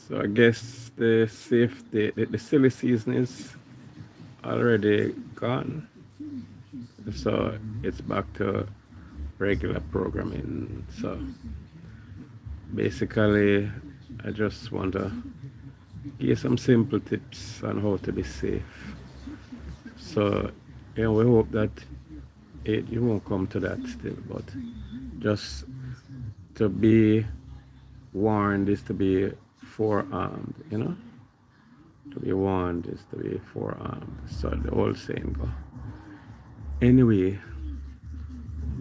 So I guess the silly season is already gone. So it's back to regular programming. So basically, I just want to give some simple tips on how to be safe. So, we hope that you won't come to that still, but just to be warned is to be forearmed. To be warned is to be forearmed. So the old saying go. Anyway,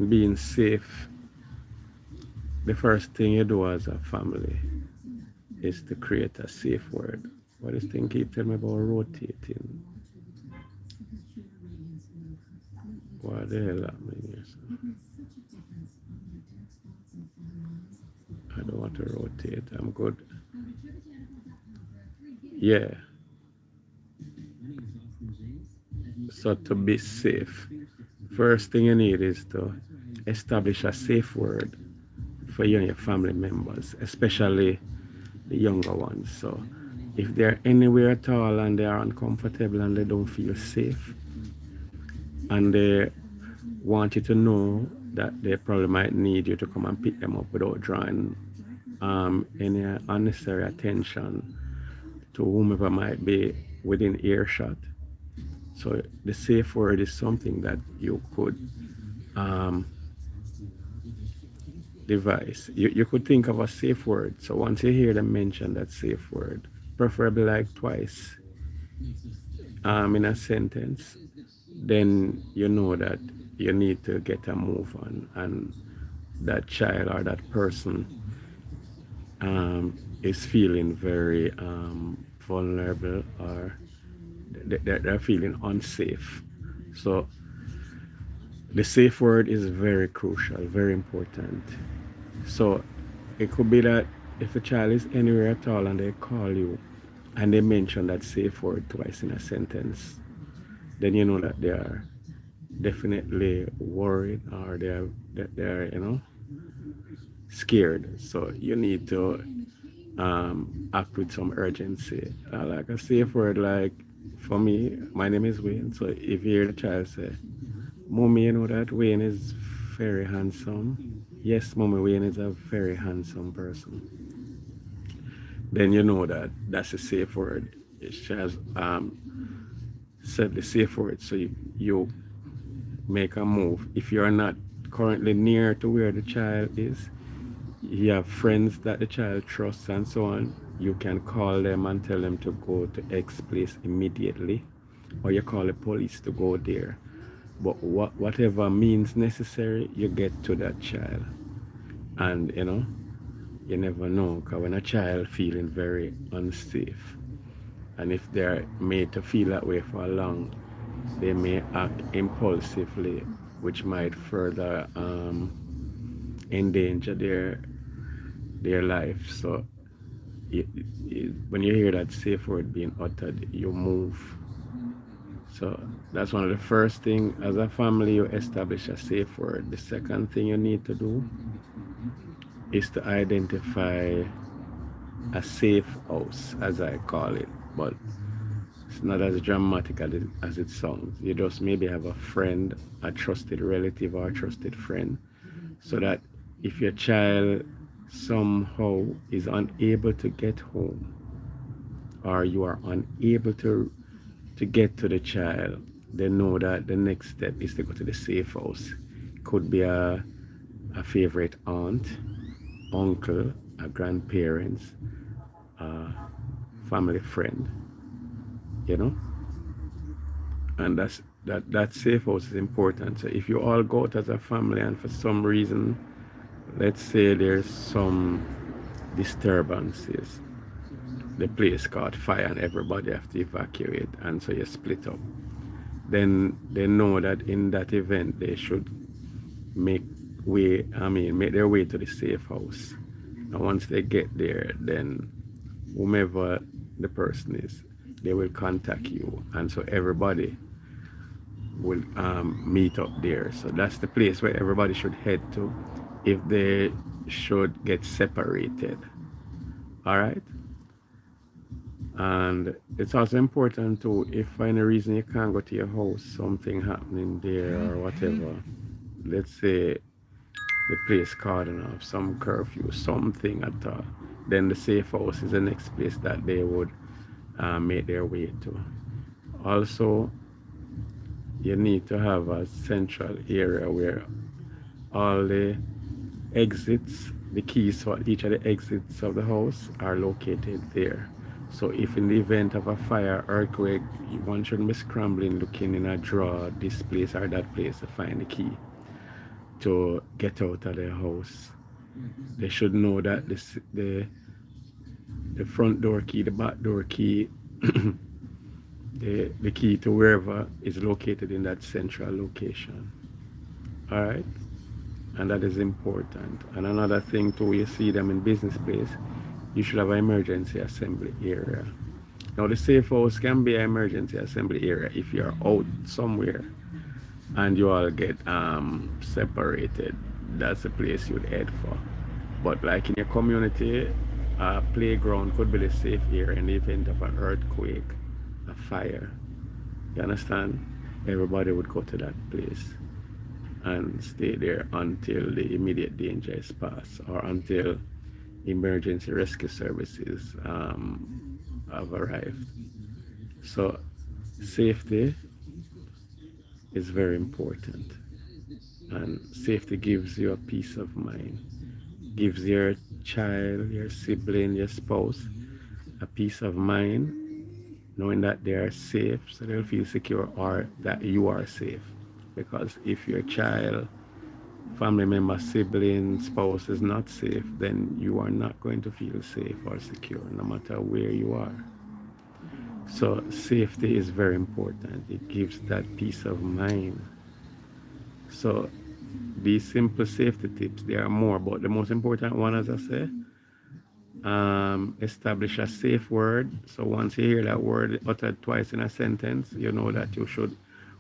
being safe, the first thing you do as a family is to create a safe word. What this thing keep telling me about rotating? What the hell happening here? I don't want to rotate. I'm good. Yeah. So to be safe, first thing you need is to establish a safe word for you and your family members, especially the younger ones. So if they're anywhere at all and they are uncomfortable and they don't feel safe and they want you to know that they probably might need you to come and pick them up without drawing any unnecessary attention to whomever might be within earshot. So the safe word is something that you could um, devise. You could think of a safe word. So once you hear them mention that safe word, preferably like twice in a sentence, then you know that you need to get a move on, and that child or that person is feeling very vulnerable, or they're feeling unsafe. So the safe word is very crucial, very important. So it could be that if a child is anywhere at all and they call you and they mention that safe word twice in a sentence, then you know that they are definitely worried, or they're scared. So you need to act with some urgency. Like a safe word, like for me, my name is Wayne. So if you hear the child say, "Mommy, you know that Wayne is very handsome." Yes, Mommy, Wayne is a very handsome person. Then you know that that's a safe word. She has said the safe word, so you make a move. If you're not currently near to where the child is, you have friends that the child trusts and so on, you can call them and tell them to go to X place immediately, or you call the police to go there. But whatever means necessary, you get to that child. And you never know, because when a child feeling very unsafe, and if they're made to feel that way for long, they may act impulsively, which might further endanger their life. So when you hear that safe word being uttered, you move. So that's one of the first thing. As a family, you establish a safe word. The second thing you need to do is to identify a safe house, as I call it. But it's not as dramatic as it sounds. You just maybe have a friend, a trusted relative, or a trusted friend, so that if your child somehow is unable to get home, or you are unable to get to the child, they know that the next step is to go to the safe house. Could be a favorite aunt, uncle, a grandparents, a family friend, you know. And that safe house is important. So if you all go out as a family and for some reason, let's say there's some disturbances, the place caught fire and everybody have to evacuate, and so you split up, then they know that in that event they should make make their way to the safe house. And once they get there, then whomever the person is, they will contact you, and so everybody will meet up there. So that's the place where everybody should head to if they should get separated. All right. And it's also important to, if for any reason you can't go to your house, something happening there or whatever, let's say the place calling off some curfew, something at all, then the safe house is the next place that they would make their way to. Also, you need to have a central area where all the exits, the keys for each of the exits of the house are located there. So if in the event of a fire, earthquake, one shouldn't be scrambling looking in a drawer, this place or that place to find the key to get out of their house. They should know that the front door key, the back door key, the key to wherever is located in that central location. All right, and that is important. And another thing too, you see them in business place, you should have an emergency assembly area. Now the safe house can be an emergency assembly area if you're out somewhere and you all get separated. That's the place you'd head for. But like in your community, a playground could be the safe area in the event of an earthquake, a fire. You understand? Everybody would go to that place and stay there until the immediate danger is past or until emergency rescue services have arrived. So safety is very important, and safety gives you a peace of mind, gives your child, your sibling, your spouse a peace of mind, knowing that they are safe, so they'll feel secure, or that you are safe. Because if your child, family member, sibling, spouse is not safe, then you are not going to feel safe or secure no matter where you are. So safety is very important. It gives that peace of mind. So these simple safety tips, there are more, but the most important one, as I say, establish a safe word. So once you hear that word uttered twice in a sentence, you know that you should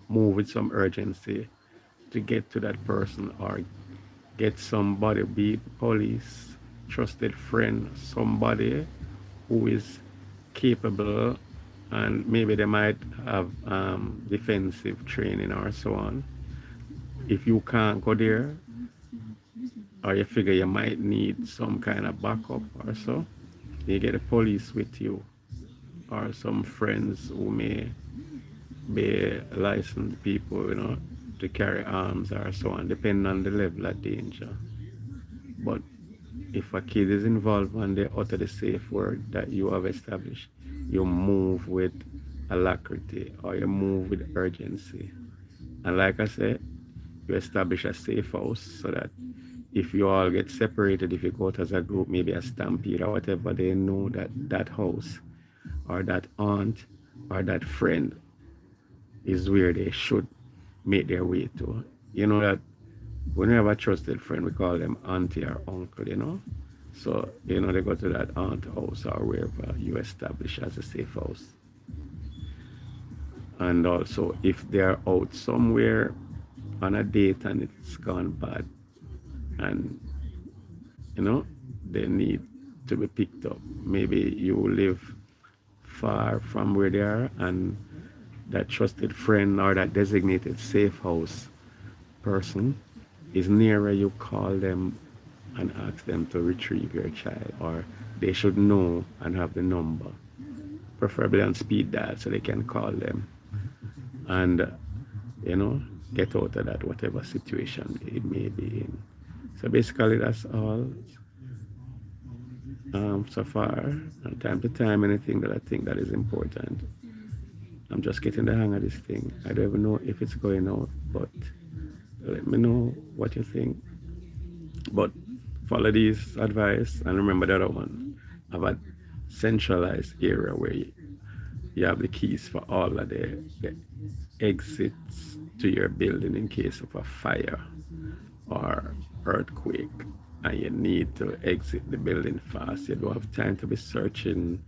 move with some urgency to get to that person or get somebody, be it police, trusted friend, somebody who is capable, and maybe they might have defensive training or so on. If you can't go there, or you figure you might need some kind of backup or so, you get the police with you or some friends who may be licensed people, to carry arms or so on, depending on the level of danger. But if a kid is involved and they utter the safe word that you have established, you move with alacrity or you move with urgency. And like I said, you establish a safe house so that if you all get separated, if you go out as a group, maybe a stampede or whatever, they know that that house or that aunt or that friend is where they should make their way to. You know that when we have a trusted friend, we call them auntie or uncle. So, they go to that aunt house or wherever you establish as a safe house. And also, if they're out somewhere on a date and it's gone bad and, you know, they need to be picked up, maybe you live far from where they are and that trusted friend or that designated safe house person is nearer, you call them and ask them to retrieve your child, or they should know and have the number, preferably on speed dial, so they can call them and you know get out of that whatever situation it may be in. So basically, that's all so far. From time to time, anything that I think that is important. I'm just getting the hang of this thing. I don't even know if it's going out, but let me know what you think. But follow these advice and remember the other one. Have a centralized area where you have the keys for all of the exits to your building in case of a fire or earthquake and you need to exit the building fast. You don't have time to be searching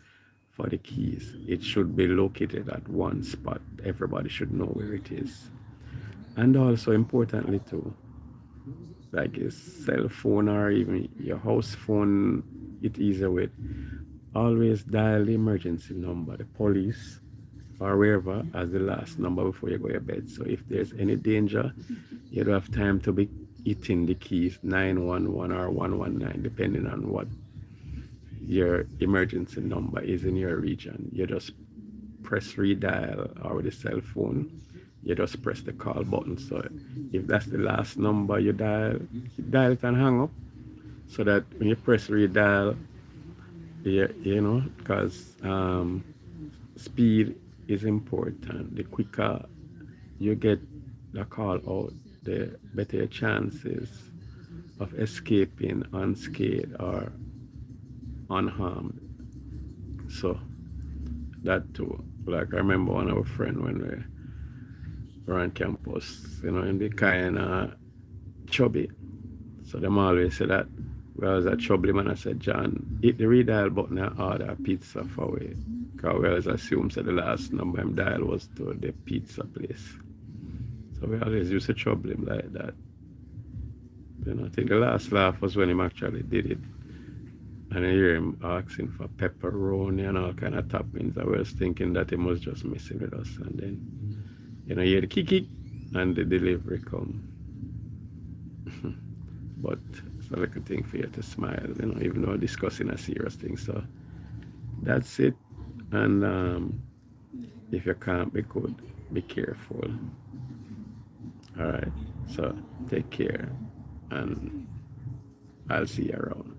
for the keys. It should be located at one spot. Everybody should know where it is. And also importantly too, like your cell phone or even your house phone, it easier with, always dial the emergency number, the police or wherever, as the last number before you go to bed. So if there's any danger, you don't have time to be hitting the keys 911 or 119, depending on what your emergency number is in your region. You just press redial, or with a cell phone, you just press the call button. So if that's the last number you dial it and hang up, so that when you press redial, you know, because speed is important. The quicker you get the call out, the better your chances of escaping unscathed or unharmed. So that too. Like I remember one of our friends when we were on campus, you know, in the kind of chubby. So them always say that we was a trouble man. I said, John, hit the redial button and order a pizza for we. Because we always assume that the last number him dial was to the pizza place. So we always used to trouble him like that. You know, I think the last laugh was when him actually did it. And I hear him asking for pepperoni and all kind of toppings. I was thinking that he was just messing with us. And then, you know, you hear the kick and the delivery come. But it's a little thing for you to smile, you know, even though discussing a serious thing. So that's it. And if you can't be good, be careful. All right. So take care, and I'll see you around.